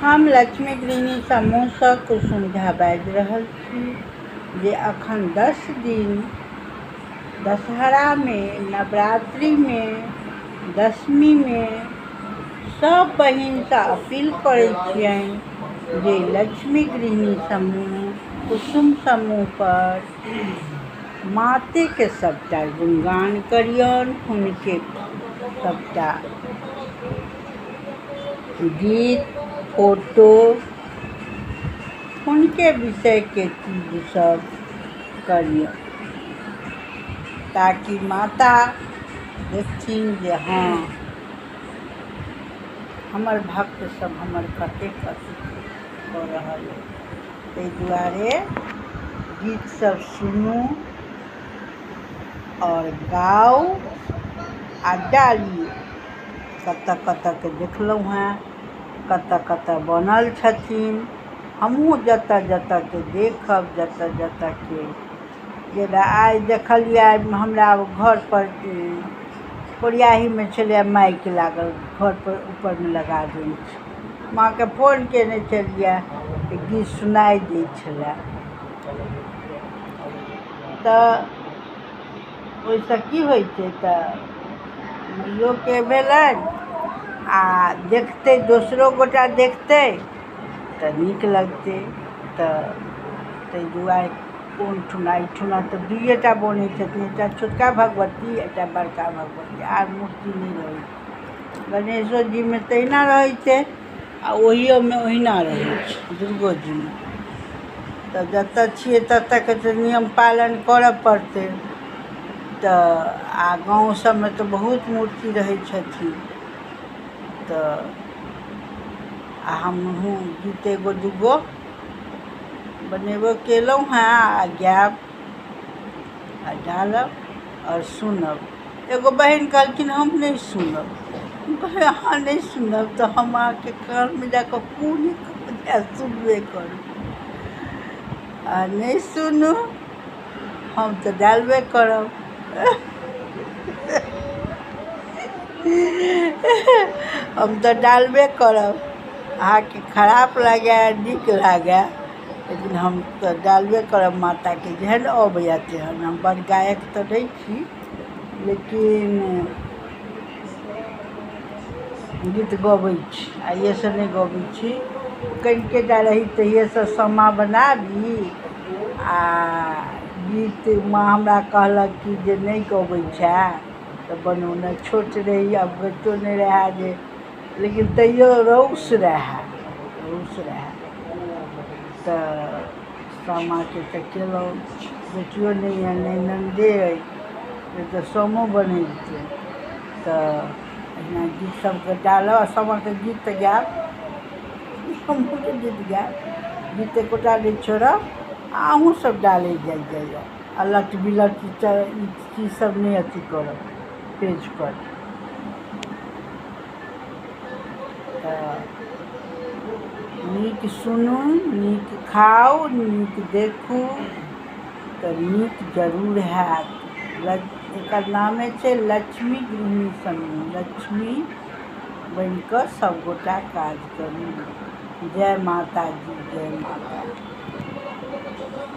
हम लक्ष्मी गृहिणी समूह सँ कुसुम झा बाजि रहल छी जे अखन 10 दिन दशहरामे, नवरात्रिमे, दशमीमे सब बहिनसँ अपील करै छियनि जे लक्ष्मी गृहिणी समूह, कुसुम समूह पर मातेके सबटा गुणगान करियौन, हुनके सबटा गीत, फोटो, हुनके विषयके चीज सब करियौन ताकि माता देखथिन जे हाँ हमर भक्त सब हमर कतेक अथी कऽ रहल अइ। ताहि दुआरे गीत सब सुनू और गाउ आ डालियौ। कतऽ कतऽके देखलहुँ हेँ, कतऽ कतऽ बनल छथिन, हमहूँ जतऽ जतऽके देखब, जतऽ जतऽके जेना आइ देखलिए हमरा घरपर कोरियाहीमे छलै माइक लागल, घरपर ऊपरमे लगा देने छै। माँके फोन केने छलिए, गीत सुनाइ दै छलै। तऽ ओहिसँ की होइ छै तऽ लोकके भेलनि आ देखतै, दोसरो गोटा देखतै तऽ नीक लगतै। तऽ ताहि दुआरे कोनठुना एहिठुना तऽ दुइएटा बनै छथिन, एकटा छोटका भगवती, एकटा बड़का भगवती, आर मूर्ति नहि रहै छै। गणेशो जीमे तहिना रहै छै आ ओहियोमे ओहिना रहै छै, दुर्गो जीमे। तऽ जतऽ छियै ततऽके तऽ नियम पालन करऽ पड़तै। तऽ आ गाँव सबमे तऽ बहुत मूर्ति रहै छथिन। तऽ आ हमहूँ गीत एगो दूगो बनेबो केलहुँ हेँ आ गायब आ डालब आओर सुनब। एगो बहिन कहलखिन हम नहि सुनब। हम कहलियै अहाँ नहि सुनब तऽ हम अहाँके कानमे जाकऽ कोन सुनबे करू। आ नहि सुनू, हम तऽ डालबे करब। हम तऽ डालबे करब, अहाँके खराब लागै नीक लागै, लेकिन हम तऽ डालबे करब माताके जेहन अबैए तेहन। हम बड़ गायक तऽ नहि छी, लेकिन गीत गबै छी। आइएसँ नहि गबै छी, कनिकेटा रही तहिएसँ सामा बनाबी आ गीत माँ हमरा कहलक कि जे नहि गबै छै तऽ बनौने छोट रही, अबैतो नहि रहै जे, लेकिन तैयो रौस रहै। तऽ सामाके तऽ केलहुँ, बेटियो नहि अइ नहि नन्दे अइ, तऽ सामो बनैबतै। तऽ एहिना गीत सबके डालब आ सामाके गीत तऽ गायब, सामोके गीत गायब, गीत एकोटा नहि छोड़ब। आ अहूँ सब डालैत जाइए, अलट बिलट ई चीज सब नहि अथी करब पेजपर। तऽ नीक सुनू, नीक खाउ, नीक देखू तऽ नीक जरूर हैत। एकर नामे छै लक्ष्मी गृहिणी समूह। लक्ष्मी बनि कऽ सभगोटा काज करू। जय माता दी, जय माता दी।